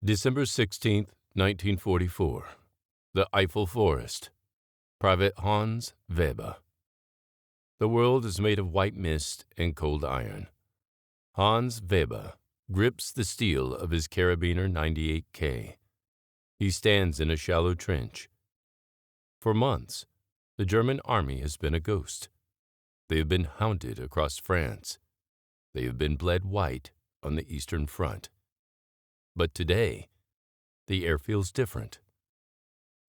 December 16th, 1944. The Eiffel Forest. Private Hans Weber. The world is made of white mist and cold iron. Hans Weber grips the steel of his carabiner 98K. He stands in a shallow trench. For months, the German army has been a ghost. They have been hounded across France. They have been bled white on the Eastern Front. But today, the air feels different.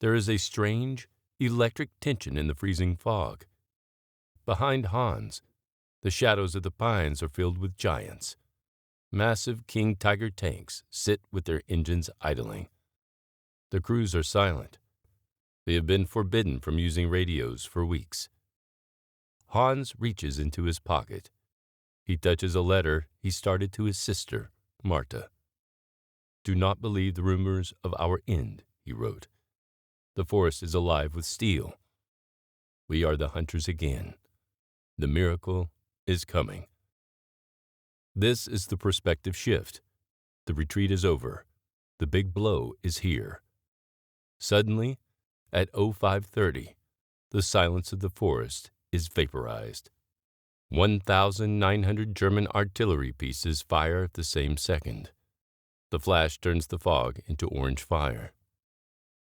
There is a strange, electric tension in the freezing fog. Behind Hans, the shadows of the pines are filled with giants. Massive King Tiger tanks sit with their engines idling. The crews are silent. They have been forbidden from using radios for weeks. Hans reaches into his pocket. He touches a letter he started to his sister, Marta. "Do not believe the rumors of our end," he wrote. "The forest is alive with steel. We are the hunters again. The miracle is coming." This is the perspective shift. The retreat is over. The big blow is here. Suddenly, at 05:30, the silence of the forest is vaporized. 1,900 German artillery pieces fire at the same second. The flash turns the fog into orange fire.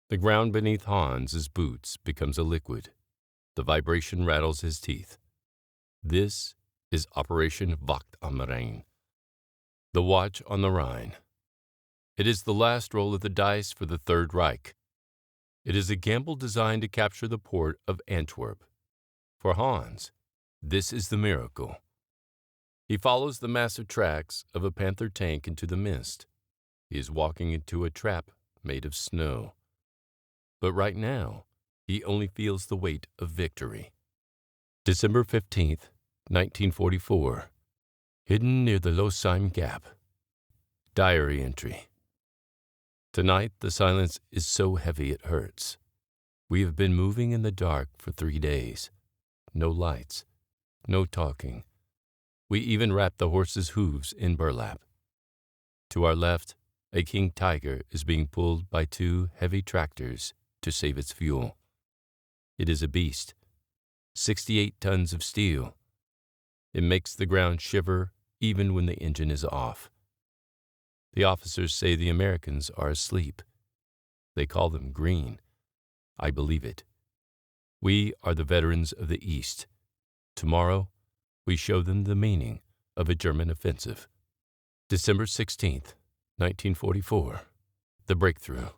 The ground beneath Hans's boots becomes a liquid. The vibration rattles his teeth. This is Operation Wacht am Rhein. The Watch on the Rhine. It is the last roll of the dice for the Third Reich. It is a gamble designed to capture the port of Antwerp. For Hans, this is the miracle. He follows the massive tracks of a Panther tank into the mist. He is walking into a trap made of snow. But right now, he only feels the weight of victory. December 15th, 1944. Hidden near the Losheim Gap. Diary entry. Tonight, the silence is so heavy it hurts. We have been moving in the dark for 3 days. No lights, no talking. We even wrapped the horses' hooves in burlap. To our left, a King Tiger is being pulled by 2 heavy tractors to save its fuel. It is a beast. 68 tons of steel. It makes the ground shiver even when the engine is off. The officers say the Americans are asleep. They call them green. I believe it. We are the veterans of the East. Tomorrow, we show them the meaning of a German offensive. December 16th, 1944. The breakthrough.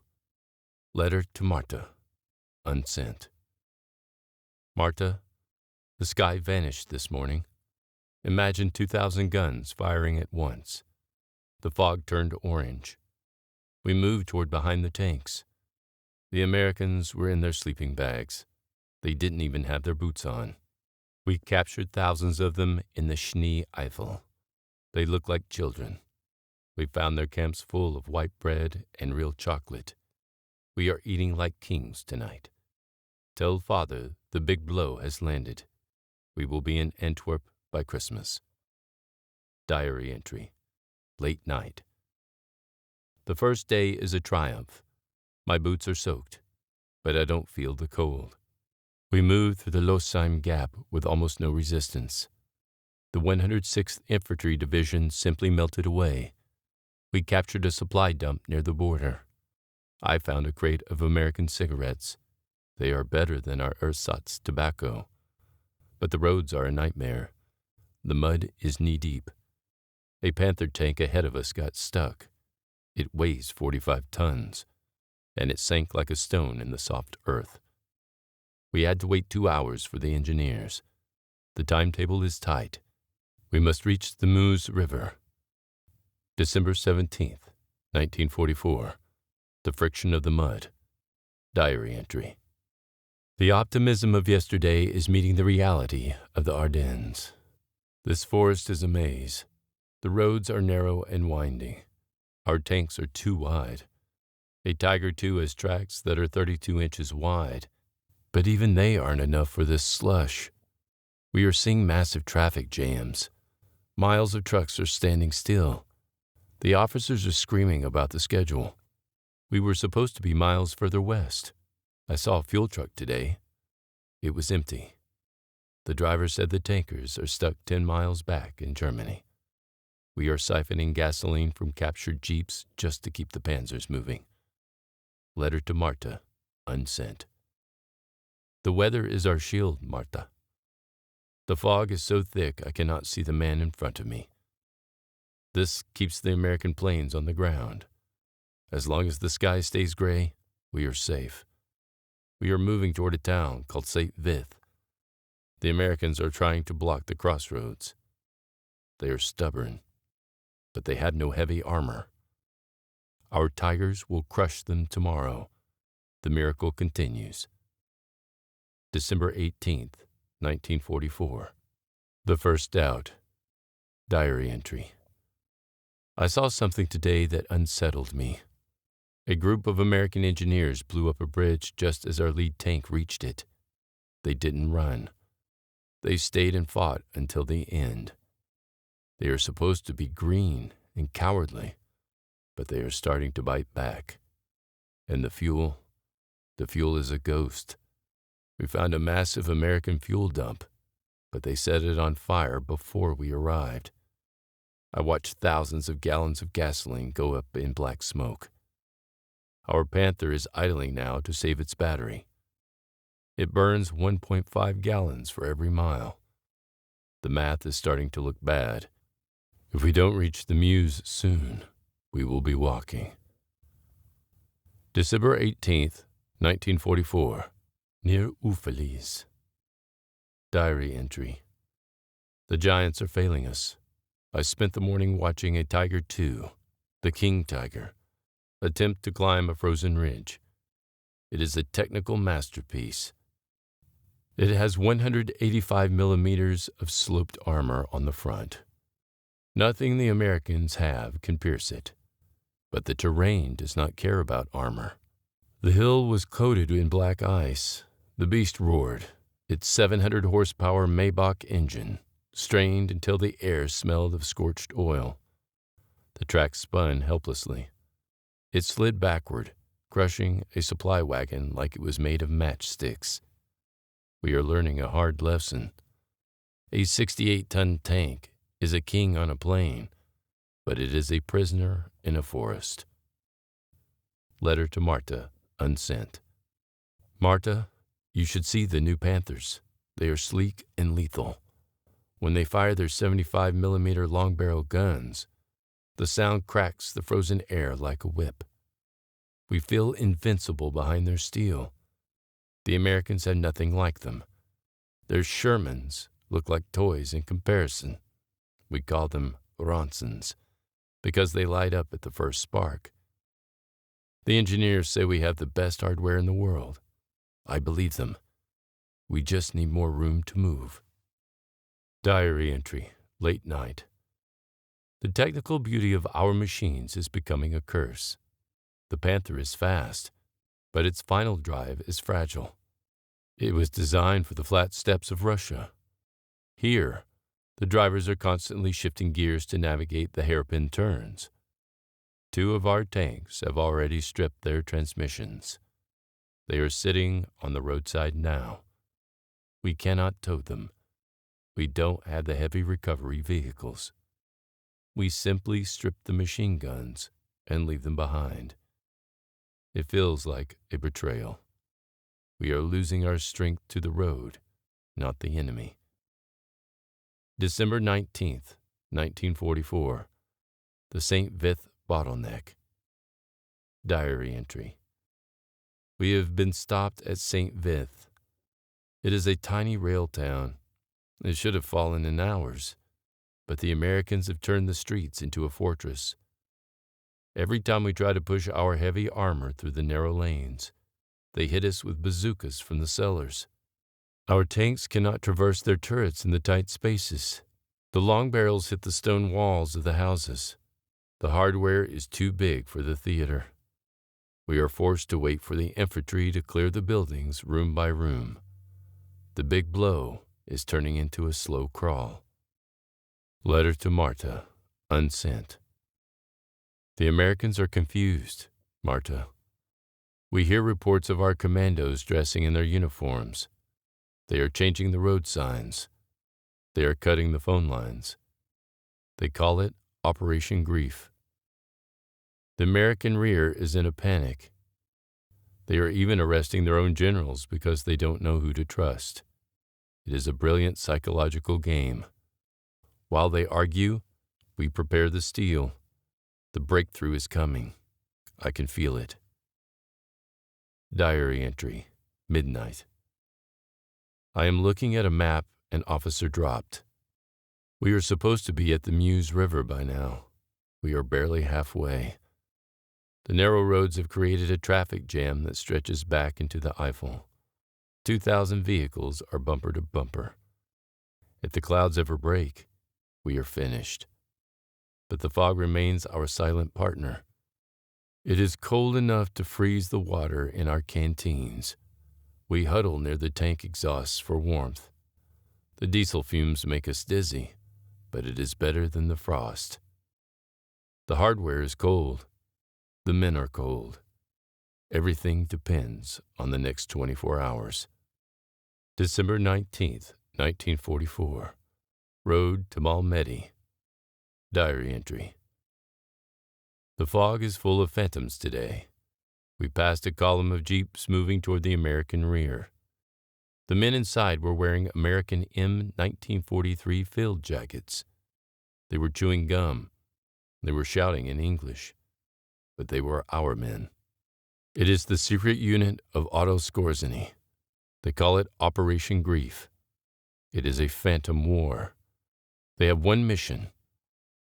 Letter to Marta. Unsent. Marta, the sky vanished this morning. Imagine 2,000 guns firing at once. The fog turned orange. We moved toward behind the tanks. The Americans were in their sleeping bags. They didn't even have their boots on. We captured thousands of them in the Schnee Eifel. They looked like children. We found their camps full of white bread and real chocolate. We are eating like kings tonight. Tell Father the big blow has landed. We will be in Antwerp by Christmas. Diary entry. Late night. The first day is a triumph. My boots are soaked, but I don't feel the cold. We moved through the Losheim Gap with almost no resistance. The 106th Infantry Division simply melted away. We captured a supply dump near the border. I found a crate of American cigarettes. They are better than our ersatz tobacco. But the roads are a nightmare. The mud is knee-deep. A Panther tank ahead of us got stuck. It weighs 45 tons, and it sank like a stone in the soft earth. We had to wait 2 hours for the engineers. The timetable is tight. We must reach the Meuse River. December 17th, 1944. The friction of the mud. Diary entry. The optimism of yesterday is meeting the reality of the Ardennes. This forest is a maze. The roads are narrow and winding. Our tanks are too wide. A Tiger II has tracks that are 32 inches wide, but even they aren't enough for this slush. We are seeing massive traffic jams. Miles of trucks are standing still. The officers are screaming about the schedule. We were supposed to be miles further west. I saw a fuel truck today. It was empty. The driver said the tankers are stuck 10 miles back in Germany. We are siphoning gasoline from captured jeeps just to keep the panzers moving. Letter to Marta, unsent. The weather is our shield, Marta. The fog is so thick I cannot see the man in front of me. This keeps the American planes on the ground. As long as the sky stays gray, we are safe. We are moving toward a town called St. Vith. The Americans are trying to block the crossroads. They are stubborn, but they had no heavy armor. Our tigers will crush them tomorrow. The miracle continues. December 18th, 1944. The first doubt. Diary entry. I saw something today that unsettled me. A group of American engineers blew up a bridge just as our lead tank reached it. They didn't run. They stayed and fought until the end. They are supposed to be green and cowardly, but they are starting to bite back. And the fuel is a ghost. We found a massive American fuel dump, but they set it on fire before we arrived. I watched thousands of gallons of gasoline go up in black smoke. Our Panther is idling now to save its battery. It burns 1.5 gallons for every mile. The math is starting to look bad. If we don't reach the Meuse soon, we will be walking. December 18th, 1944. Near Uffelies. Diary entry. The giants are failing us. I spent the morning watching a Tiger II, the king tiger, attempt to climb a frozen ridge. It is a technical masterpiece. It has 185 millimeters of sloped armor on the front. Nothing the Americans have can pierce it, but the terrain does not care about armor. The hill was coated in black ice. The beast roared, its 700 horsepower Maybach engine strained until the air smelled of scorched oil. The track spun helplessly. It slid backward, crushing a supply wagon like it was made of matchsticks. We are learning a hard lesson. A 68-ton tank is a king on a plain, but it is a prisoner in a forest. Letter to Marta, unsent. Marta, you should see the new Panthers. They are sleek and lethal. When they fire their 75 millimeter long barrel guns, the sound cracks the frozen air like a whip. We feel invincible behind their steel. The Americans have nothing like them. Their Shermans look like toys in comparison. We call them Ronsons because they light up at the first spark. The engineers say we have the best hardware in the world. I believe them. We just need more room to move. Diary entry, late night. The technical beauty of our machines is becoming a curse. The Panther is fast, but its final drive is fragile. It was designed for the flat steppes of Russia. Here, the drivers are constantly shifting gears to navigate the hairpin turns. 2 of our tanks have already stripped their transmissions. They are sitting on the roadside now. We cannot tow them. We don't have the heavy recovery vehicles. We simply strip the machine guns and leave them behind. It feels like a betrayal. We are losing our strength to the road, not the enemy. December 19th, 1944. The St. Vith bottleneck. Diary entry. We have been stopped at St. Vith. It is a tiny rail town. It should have fallen in hours, but the Americans have turned the streets into a fortress. Every time we try to push our heavy armor through the narrow lanes, they hit us with bazookas from the cellars. Our tanks cannot traverse their turrets in the tight spaces. The long barrels hit the stone walls of the houses. The hardware is too big for the theater. We are forced to wait for the infantry to clear the buildings room by room. The big blow is turning into a slow crawl. Letter to Marta, unsent. The Americans are confused, Marta. We hear reports of our commandos dressing in their uniforms. They are changing the road signs. They are cutting the phone lines. They call it Operation Grief. The American rear is in a panic. They are even arresting their own generals because they don't know who to trust. It is a brilliant psychological game. While they argue, we prepare the steel. The breakthrough is coming. I can feel it. Diary entry, midnight. I am looking at a map an officer dropped. We are supposed to be at the Meuse River by now. We are barely halfway. The narrow roads have created a traffic jam that stretches back into the Eifel. 2,000 vehicles are bumper to bumper. If the clouds ever break, we are finished. But the fog remains our silent partner. It is cold enough to freeze the water in our canteens. We huddle near the tank exhausts for warmth. The diesel fumes make us dizzy, but it is better than the frost. The hardware is cold. The men are cold. Everything depends on the next 24 hours. December 19th, 1944. Road to Malmedy. Diary entry. The fog is full of phantoms today. We passed a column of jeeps moving toward the American rear. The men inside were wearing American M1943 field jackets. They were chewing gum. They were shouting in English. But they were our men. It is the secret unit of Otto Skorzeny. They call it Operation Grief. It is a phantom war. They have one mission: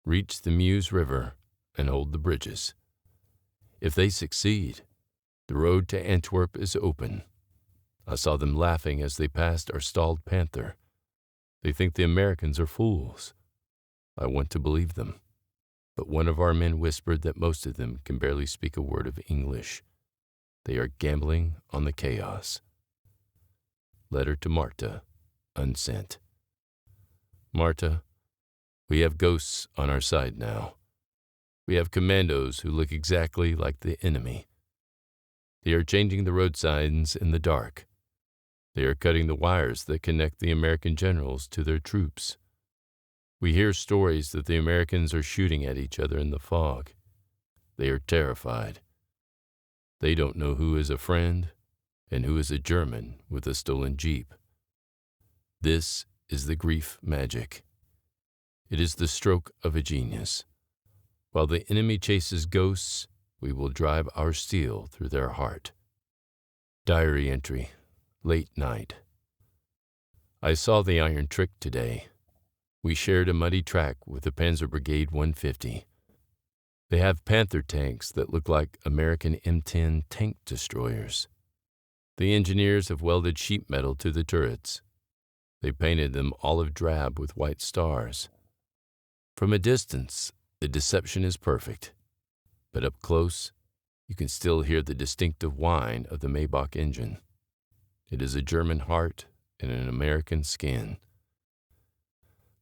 reach the Meuse River and hold the bridges. If they succeed, the road to Antwerp is open. I saw them laughing as they passed our stalled Panther. They think the Americans are fools. I want to believe them. But one of our men whispered that most of them can barely speak a word of English. They are gambling on the chaos. Letter to Marta, unsent. Marta, we have ghosts on our side now. We have commandos who look exactly like the enemy. They are changing the road signs in the dark. They are cutting the wires that connect the American generals to their troops. We hear stories that the Americans are shooting at each other in the fog. They are terrified. They don't know who is a friend and who is a German with a stolen Jeep. This is the grief magic. It is the stroke of a genius. While the enemy chases ghosts, we will drive our steel through their heart. Diary entry, late night. I saw the Iron Trick today. We shared a muddy track with the Panzer Brigade 150. They have Panther tanks that look like American M10 tank destroyers. The engineers have welded sheet metal to the turrets. They painted them olive drab with white stars. From a distance, the deception is perfect. But up close, you can still hear the distinctive whine of the Maybach engine. It is a German heart and an American skin.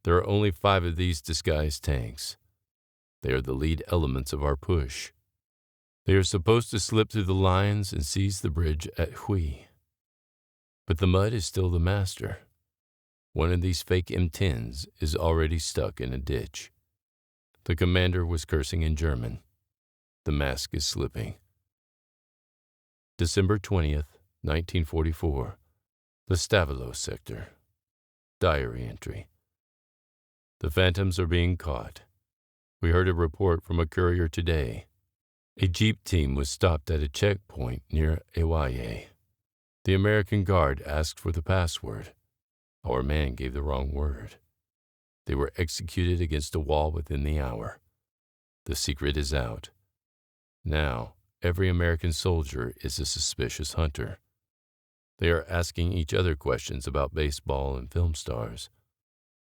There are only 5 of these disguised tanks. They are the lead elements of our push. They are supposed to slip through the lines and seize the bridge at Huy. But the mud is still the master. One of these fake M10s is already stuck in a ditch. The commander was cursing in German. The mask is slipping. December 20th, 1944. The Stavelot sector. Diary entry. The phantoms are being caught. We heard a report from a courier today. A jeep team was stopped at a checkpoint near Ewaye. The American guard asked for the password. Our man gave the wrong word. They were executed against a wall within the hour. The secret is out. Now, every American soldier is a suspicious hunter. They are asking each other questions about baseball and film stars.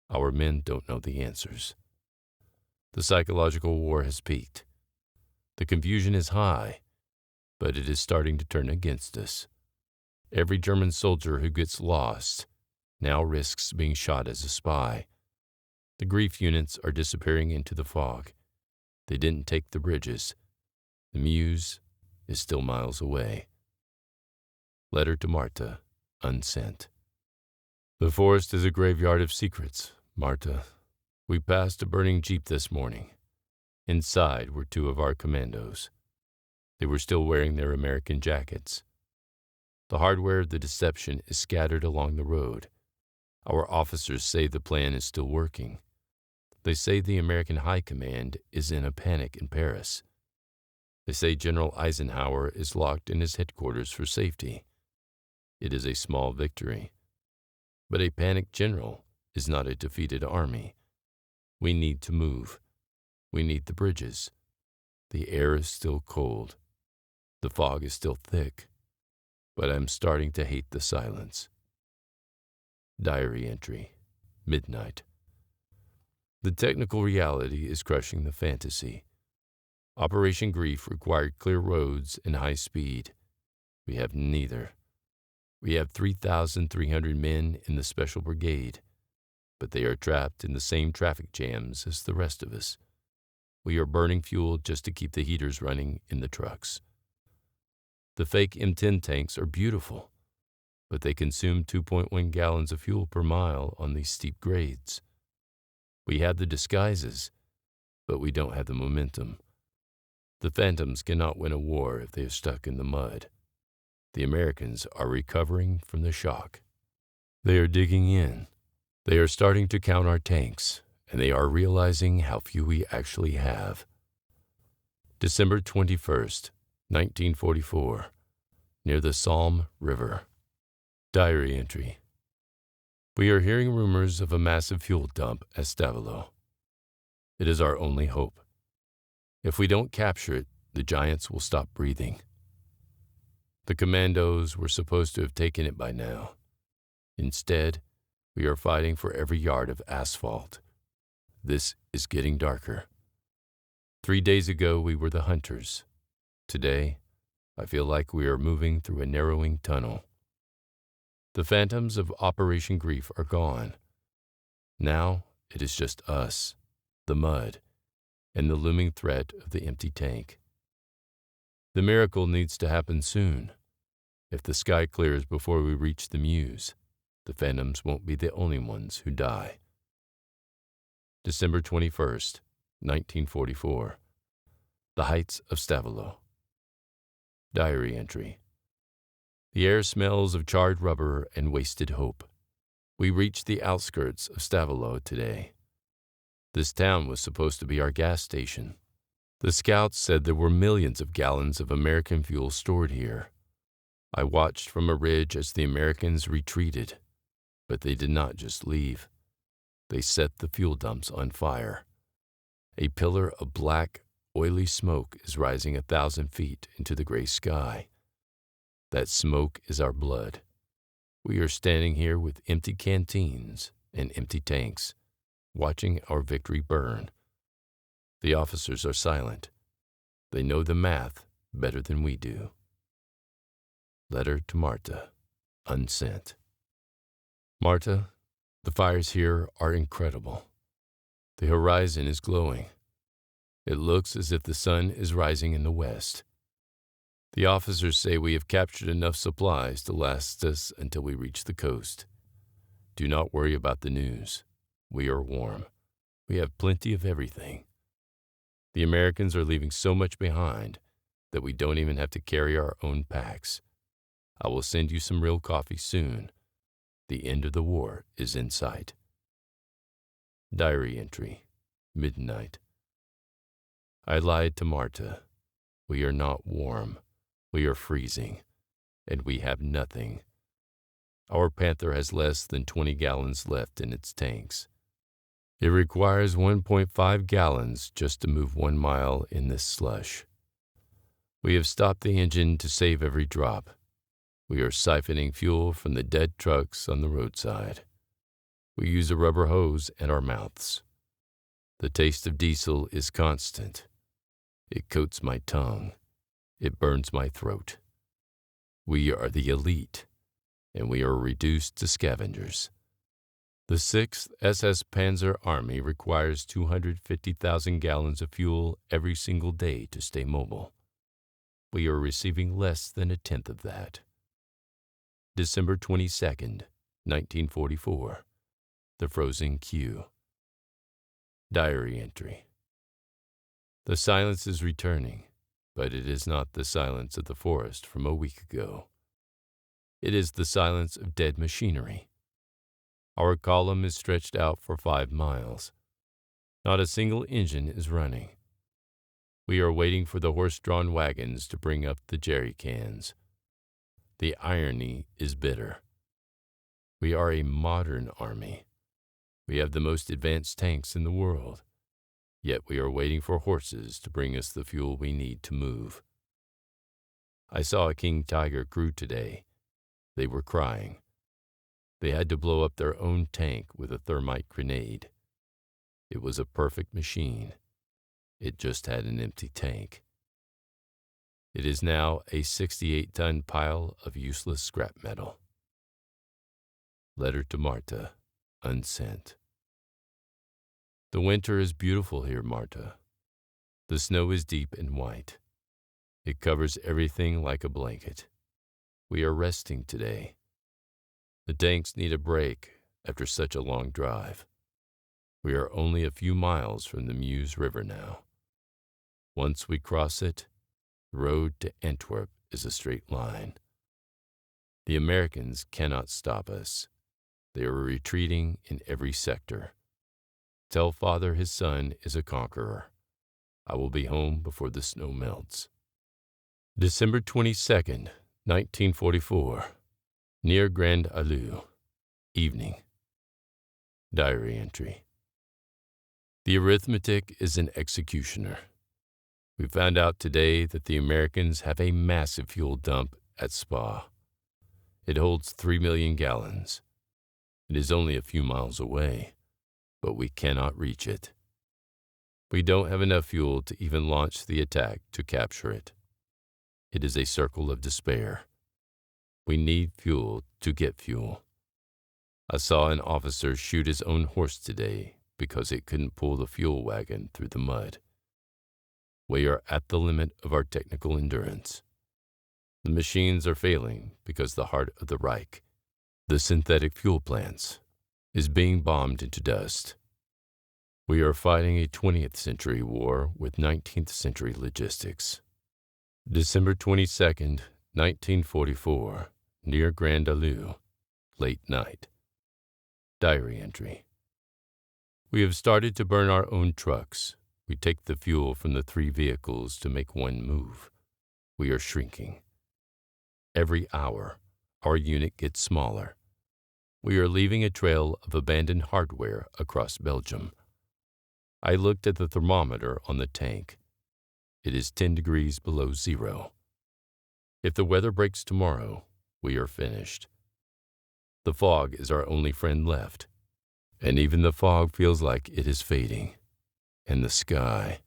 Our men don't know the answers. The psychological war has peaked. The confusion is high, but it is starting to turn against us. Every German soldier who gets lost now risks being shot as a spy. The grief units are disappearing into the fog. They didn't take the bridges. The Muse is still miles away. Letter to Marta, unsent. The forest is a graveyard of secrets, Marta. We passed a burning jeep this morning. Inside were two of our commandos. They were still wearing their American jackets. The hardware of the deception is scattered along the road. Our officers say the plan is still working. They say the American High Command is in a panic in Paris. They say General Eisenhower is locked in his headquarters for safety. It is a small victory. But a panicked general is not a defeated army. We need to move. We need the bridges. The air is still cold. The fog is still thick. But I'm starting to hate the silence. Diary entry, midnight. The technical reality is crushing the fantasy. Operation Grief required clear roads and high speed. We have neither. We have 3,300 men in the Special Brigade, but they are trapped in the same traffic jams as the rest of us. We are burning fuel just to keep the heaters running in the trucks. The fake M10 tanks are beautiful, but they consume 2.1 gallons of fuel per mile on these steep grades. We have the disguises, but we don't have the momentum. The Phantoms cannot win a war if they are stuck in the mud. The Americans are recovering from the shock. They are digging in. They are starting to count our tanks, and they are realizing how few we actually have. December 21st, 1944, near the Somme River. Diary entry. We are hearing rumors of a massive fuel dump at Stavelot. It is our only hope. If we don't capture it, the giants will stop breathing. The commandos were supposed to have taken it by now. Instead, we are fighting for every yard of asphalt. This is getting darker. 3 days ago, we were the hunters. Today, I feel like we are moving through a narrowing tunnel. The phantoms of Operation Grief are gone. Now, it is just us, the mud, and the looming threat of the empty tank. The miracle needs to happen soon. If the sky clears before we reach the Muse, the phantoms won't be the only ones who die. December 21st, 1944. The Heights of Stavelot. Diary entry. The air smells of charred rubber and wasted hope. We reached the outskirts of Stavelot today. This town was supposed to be our gas station. The scouts said there were millions of gallons of American fuel stored here. I watched from a ridge as the Americans retreated, but they did not just leave. They set the fuel dumps on fire. A pillar of black, oily smoke is rising 1,000 feet into the gray sky. That smoke is our blood. We are standing here with empty canteens and empty tanks, watching our victory burn. The officers are silent. They know the math better than we do. Letter to Marta, unsent. Marta, the fires here are incredible. The horizon is glowing. It looks as if the sun is rising in the west. The officers say we have captured enough supplies to last us until we reach the coast. Do not worry about the news. We are warm. We have plenty of everything. The Americans are leaving so much behind that we don't even have to carry our own packs. I will send you some real coffee soon. The end of the war is in sight. Diary entry, midnight. I lied to Marta. We are not warm. We are freezing, and we have nothing. Our Panther has less than 20 gallons left in its tanks. It requires 1.5 gallons just to move 1 mile in this slush. We have stopped the engine to save every drop. We are siphoning fuel from the dead trucks on the roadside. We use a rubber hose at our mouths. The taste of diesel is constant. It coats my tongue. It burns my throat. We are the elite, and we are reduced to scavengers. The 6th SS Panzer Army requires 250,000 gallons of fuel every single day to stay mobile. We are receiving less than a tenth of that. December 22nd, 1944. The Frozen Q. Diary entry. The silence is returning, but it is not the silence of the forest from a week ago. It is the silence of dead machinery. Our column is stretched out for 5 miles. Not a single engine is running. We are waiting for the horse-drawn wagons to bring up the jerry cans. The irony is bitter. We are a modern army. We have the most advanced tanks in the world. Yet we are waiting for horses to bring us the fuel we need to move. I saw a King Tiger crew today. They were crying. They had to blow up their own tank with a thermite grenade. It was a perfect machine. It just had an empty tank. It is now a 68-ton pile of useless scrap metal. Letter to Marta, unsent. The winter is beautiful here, Marta. The snow is deep and white. It covers everything like a blanket. We are resting today. The tanks need a break after such a long drive. We are only a few miles from the Meuse River now. Once we cross it, the road to Antwerp is a straight line. The Americans cannot stop us. They are retreating in every sector. Tell Father his son is a conqueror. I will be home before the snow melts. December 22nd, 1944. Near Grand Allu. Evening. Diary entry. The arithmetic is an executioner. We found out today that the Americans have a massive fuel dump at Spa. It holds 3 million gallons. It is only a few miles away, but we cannot reach it. We don't have enough fuel to even launch the attack to capture it. It is a circle of despair. We need fuel to get fuel. I saw an officer shoot his own horse today because it couldn't pull the fuel wagon through the mud. We are at the limit of our technical endurance. The machines are failing because the heart of the Reich, the synthetic fuel plants, is being bombed into dust. We are fighting a 20th century war with 19th century logistics. December 22nd, 1944, near Grand Allu, late night. Diary entry. We have started to burn our own trucks. We take the fuel from the 3 vehicles to make one move. We are shrinking. Every hour, our unit gets smaller. We are leaving a trail of abandoned hardware across Belgium. I looked at the thermometer on the tank. It is 10 degrees below zero. If the weather breaks tomorrow, we are finished. The fog is our only friend left, and even the fog feels like it is fading. And the sky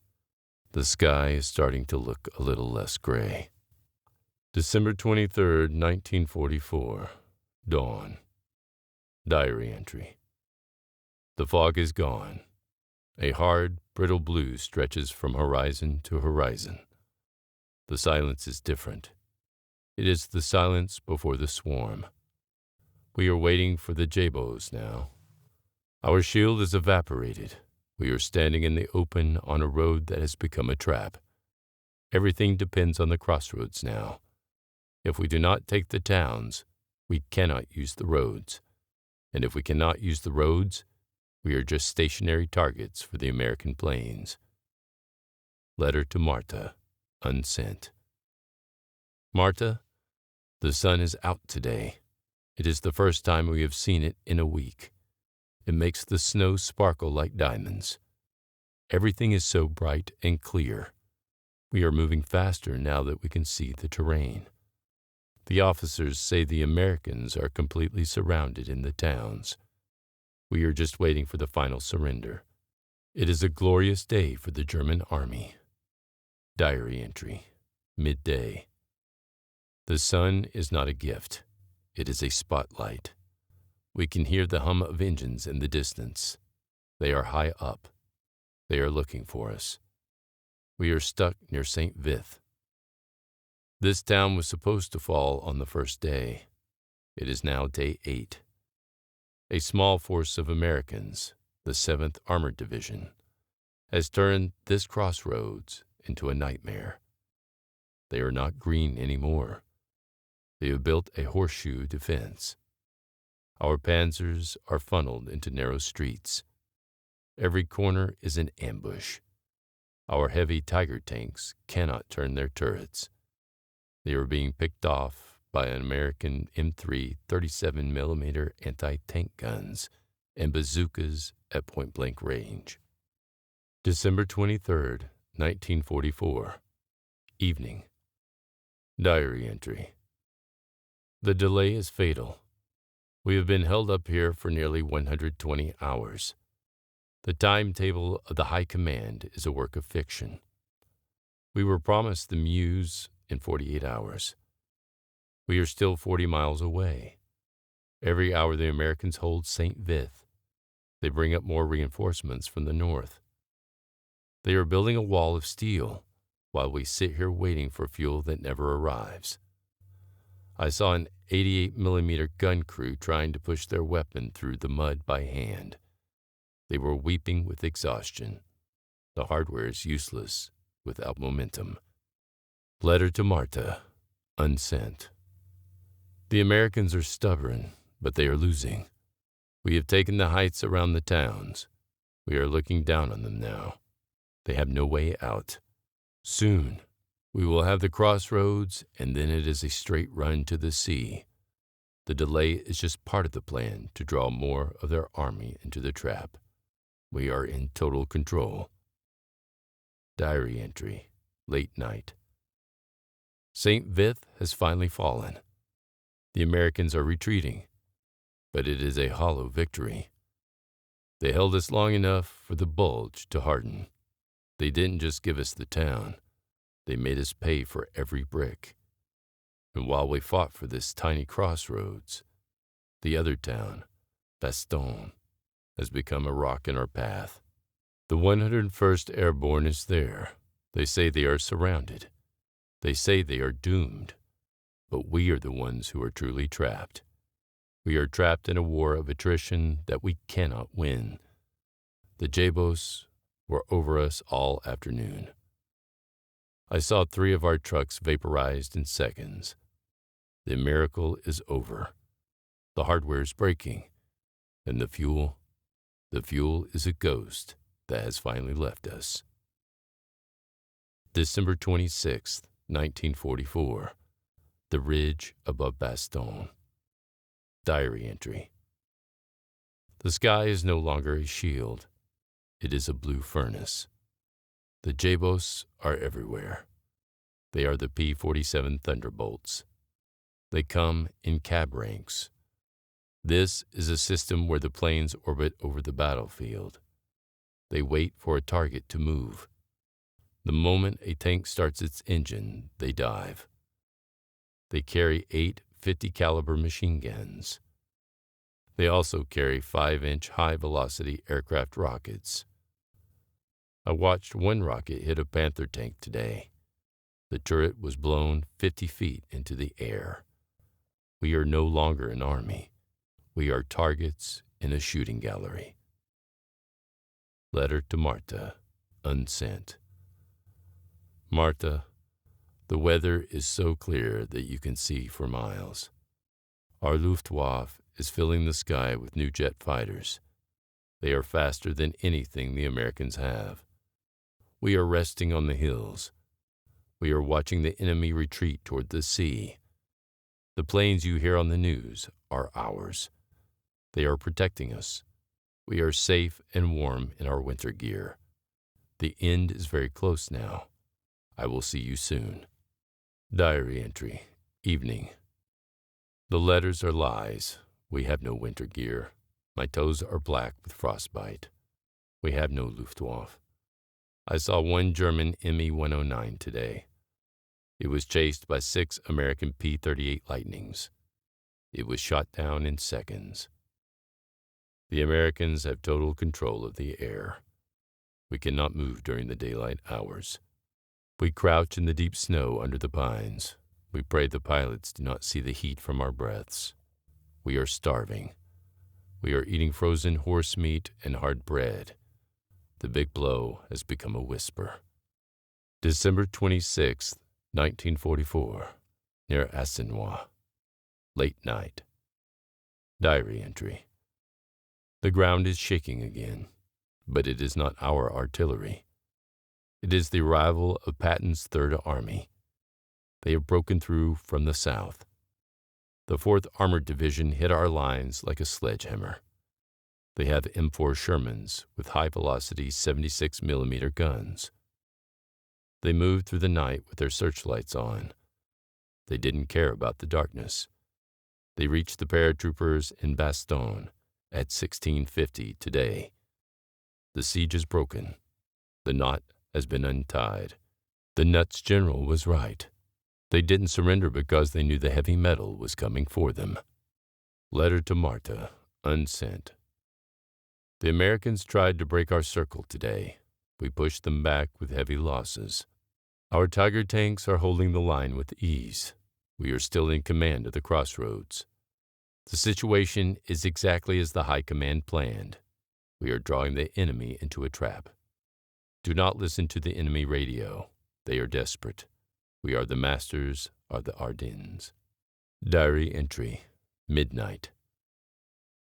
is starting to look a little less gray. December 23rd, 1944, dawn. Diary entry. The fog is gone. A hard, brittle blue stretches from horizon to horizon. The silence is different. It is the silence before the swarm. We are waiting for the Jabos now. Our shield is evaporated. We are standing in the open on a road that has become a trap. Everything depends on the crossroads now. If we do not take the towns, we cannot use the roads. And if we cannot use the roads, we are just stationary targets for the American planes. Letter to Marta, unsent. Marta, the sun is out today. It is the first time we have seen it in a week. It makes the snow sparkle like diamonds. Everything is so bright and clear. We are moving faster now that we can see the terrain. The officers say the Americans are completely surrounded in the towns. We are just waiting for the final surrender. It is a glorious day for the German army. Diary entry, midday. The sun is not a gift. It is a spotlight. We can hear the hum of engines in the distance. They are high up. They are looking for us. We are stuck near St. Vith. This town was supposed to fall on the first day. It is now day 8. A small force of Americans, the 7th Armored Division, has turned this crossroads into a nightmare. They are not green anymore. They have built a horseshoe defense. Our panzers are funneled into narrow streets. Every corner is an ambush. Our heavy Tiger tanks cannot turn their turrets. They are being picked off by an American M3 37mm anti-tank guns and bazookas at point-blank range. December 23rd, 1944. Evening. Diary entry. The delay is fatal. We have been held up here for nearly 120 hours. The timetable of the High Command is a work of fiction. We were promised the Meuse in 48 hours. We are still 40 miles away. Every hour the Americans hold St. Vith, they bring up more reinforcements from the north. They are building a wall of steel while we sit here waiting for fuel that never arrives. I saw an 88mm gun crew trying to push their weapon through the mud by hand. They were weeping with exhaustion. The hardware is useless without momentum. Letter to Marta, unsent. The Americans are stubborn, but they are losing. We have taken the heights around the towns. We are looking down on them now. They have no way out. Soon, we will have the crossroads, and then it is a straight run to the sea. The delay is just part of the plan to draw more of their army into the trap. We are in total control. Diary entry, late night. St. Vith has finally fallen. The Americans are retreating, but it is a hollow victory. They held us long enough for the Bulge to harden. They didn't just give us the town. They made us pay for every brick. And while we fought for this tiny crossroads, the other town, Bastogne, has become a rock in our path. The 101st Airborne is there. They say they are surrounded. They say they are doomed. But we are the ones who are truly trapped. We are trapped in a war of attrition that we cannot win. The Jabos were over us all afternoon. I saw 3 of our trucks vaporized in seconds. The miracle is over. The hardware is breaking. And the fuel is a ghost that has finally left us. December 26th, 1944. The ridge above Bastogne. Diary entry. The sky is no longer a shield. It is a blue furnace. The Jabos are everywhere. They are the P-47 Thunderbolts. They come in cab ranks. This is a system where the planes orbit over the battlefield. They wait for a target to move. The moment a tank starts its engine, they dive. They carry 8 50-caliber machine guns. They also carry 5-inch high-velocity aircraft rockets. I watched one rocket hit a Panther tank today. The turret was blown 50 feet into the air. We are no longer an army. We are targets in a shooting gallery. Letter to Marta, unsent. Marta, the weather is so clear that you can see for miles. Our Luftwaffe is filling the sky with new jet fighters. They are faster than anything the Americans have. We are resting on the hills. We are watching the enemy retreat toward the sea. The planes you hear on the news are ours. They are protecting us. We are safe and warm in our winter gear. The end is very close now. I will see you soon. Diary entry, evening. The letters are lies. We have no winter gear. My toes are black with frostbite. We have no Luftwaffe. I saw one German Me-109 today. It was chased by 6 American P-38 Lightnings. It was shot down in seconds. The Americans have total control of the air. We cannot move during the daylight hours. We crouch in the deep snow under the pines. We pray the pilots do not see the heat from our breaths. We are starving. We are eating frozen horse meat and hard bread. The big blow has become a whisper. December 26th, 1944, near Assinois. Late night. Diary entry. The ground is shaking again, but it is not our artillery. It is the arrival of Patton's Third Army. They have broken through from the south. The 4th Armored Division hit our lines like a sledgehammer. They have M4 Shermans with high-velocity 76mm guns. They moved through the night with their searchlights on. They didn't care about the darkness. They reached the paratroopers in Bastogne at 16:50 today. The siege is broken. The knot has been untied. The nuts general was right. They didn't surrender because they knew the heavy metal was coming for them. Letter to Marta, unsent. The Americans tried to break our circle today. We pushed them back with heavy losses. Our Tiger tanks are holding the line with ease. We are still in command of the crossroads. The situation is exactly as the High Command planned. We are drawing the enemy into a trap. Do not listen to the enemy radio. They are desperate. We are the masters of the Ardennes. Diary entry, midnight.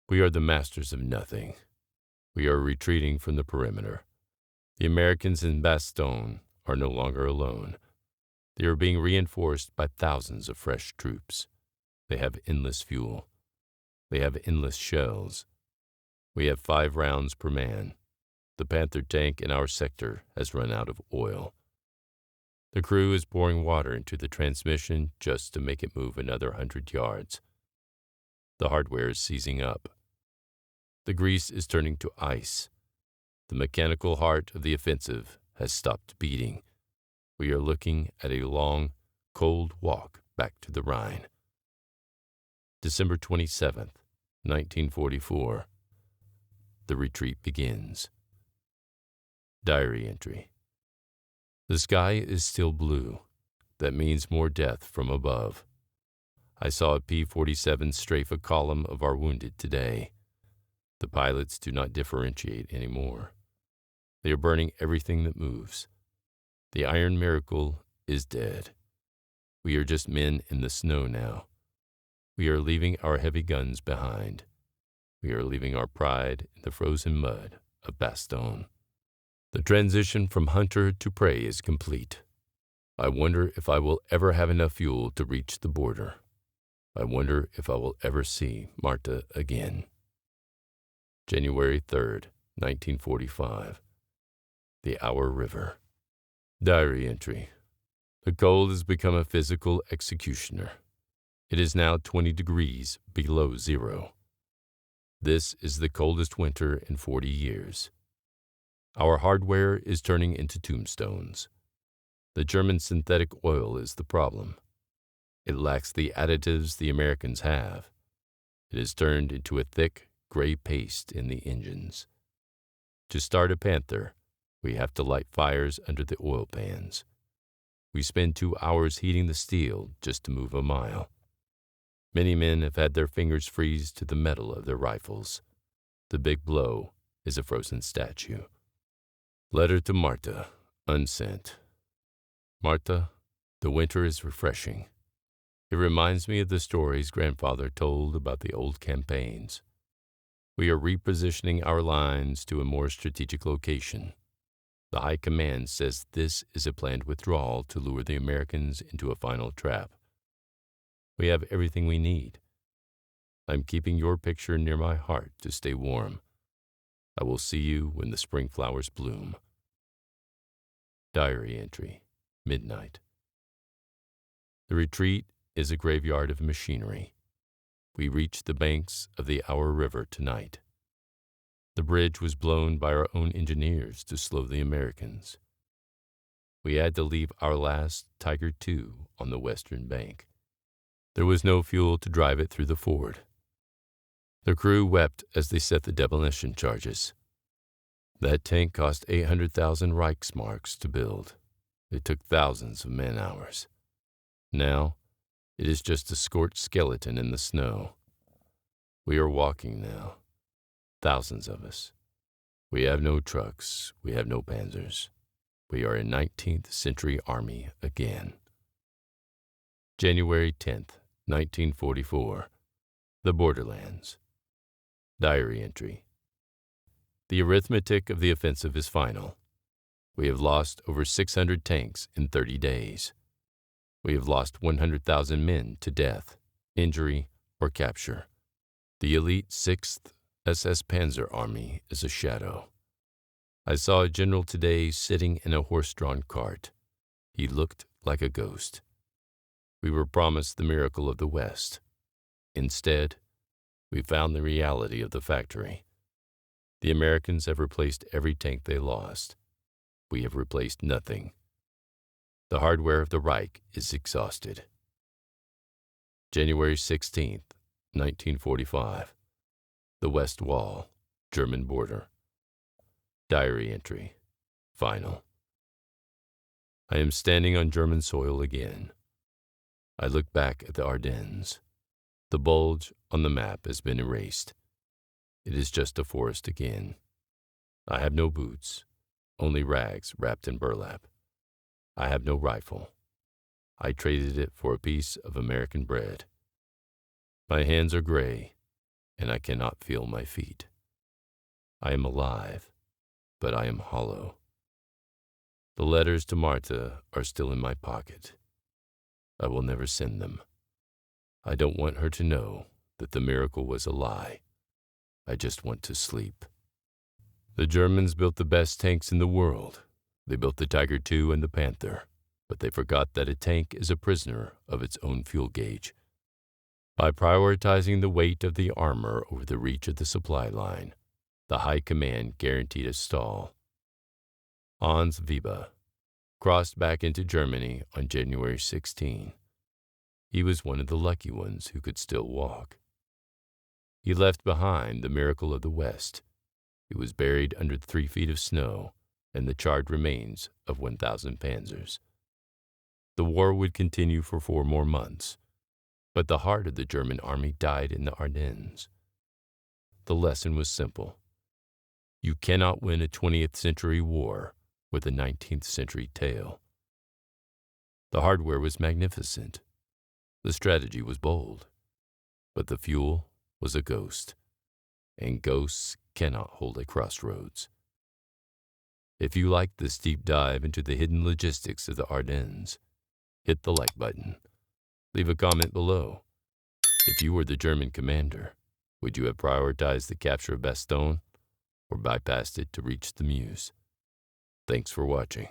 We are the masters of nothing. We are retreating from the perimeter. The Americans in Bastogne are no longer alone. They are being reinforced by thousands of fresh troops. They have endless fuel. They have endless shells. We have 5 rounds per man. The Panther tank in our sector has run out of oil. The crew is pouring water into the transmission just to make it move another 100 yards. The hardware is seizing up. The grease is turning to ice. The mechanical heart of the offensive has stopped beating. We are looking at a long, cold walk back to the Rhine. December 27th, 1944. The retreat begins. Diary entry. The sky is still blue. That means more death from above. I saw a P-47 strafe a column of our wounded today. The pilots do not differentiate anymore. They are burning everything that moves. The Iron Miracle is dead. We are just men in the snow now. We are leaving our heavy guns behind. We are leaving our pride in the frozen mud of Bastogne. The transition from hunter to prey is complete. I wonder if I will ever have enough fuel to reach the border. I wonder if I will ever see Marta again. January 3rd, 1945. The Our River. Diary entry. The cold has become a physical executioner. It is now 20 degrees below zero. This is the coldest winter in 40 years. Our hardware is turning into tombstones. The German synthetic oil is the problem. It lacks the additives the Americans have. It is turned into a thick, gray paste in the engines. To start a Panther, we have to light fires under the oil pans. We spend 2 hours heating the steel just to move a mile. Many men have had their fingers freeze to the metal of their rifles. The big blow is a frozen statue. Letter to Marta, unsent. Marta, the winter is refreshing. It reminds me of the stories grandfather told about the old campaigns. We are repositioning our lines to a more strategic location. The High Command says this is a planned withdrawal to lure the Americans into a final trap. We have everything we need. I'm keeping your picture near my heart to stay warm. I will see you when the spring flowers bloom. Diary entry, midnight. The retreat is a graveyard of machinery. We reached the banks of the Our River tonight. The bridge was blown by our own engineers to slow the Americans. We had to leave our last Tiger II on the western bank. There was no fuel to drive it through the ford. The crew wept as they set the demolition charges. That tank cost 800,000 Reichsmarks to build. It took thousands of man-hours. Now, it is just a scorched skeleton in the snow. We are walking now, thousands of us. We have no trucks, we have no panzers. We are a 19th century army again. January 10th, 1944. The Borderlands. Diary entry. The arithmetic of the offensive is final. We have lost over 600 tanks in 30 days. We have lost 100,000 men to death, injury, or capture. The elite 6th SS Panzer Army is a shadow. I saw a general today sitting in a horse-drawn cart. He looked like a ghost. We were promised the miracle of the West. Instead, we found the reality of the factory. The Americans have replaced every tank they lost. We have replaced nothing. The hardware of the Reich is exhausted. January 16th, 1945. The West Wall, German border. Diary entry. Final. I am standing on German soil again. I look back at the Ardennes. The Bulge on the map has been erased. It is just a forest again. I have no boots, only rags wrapped in burlap. I have no rifle. I traded it for a piece of American bread. My hands are gray, and I cannot feel my feet. I am alive, but I am hollow. The letters to Martha are still in my pocket. I will never send them. I don't want her to know that the miracle was a lie. I just want to sleep. The Germans built the best tanks in the world. They built the Tiger II and the Panther, but they forgot that a tank is a prisoner of its own fuel gauge. By prioritizing the weight of the armor over the reach of the supply line, the High Command guaranteed a stall. Hans Wiebe crossed back into Germany on January 16. He was one of the lucky ones who could still walk. He left behind the miracle of the West. He was buried under 3 feet of snow and the charred remains of 1,000 panzers. The war would continue for 4 more months, but the heart of the German army died in the Ardennes. The lesson was simple. You cannot win a 20th century war with a 19th century tale. The hardware was magnificent. The strategy was bold, but the fuel was a ghost, and ghosts cannot hold a crossroads. If you liked this deep dive into the hidden logistics of the Ardennes, hit the like button. Leave a comment below. If you were the German commander, would you have prioritized the capture of Bastogne or bypassed it to reach the Meuse? Thanks for watching.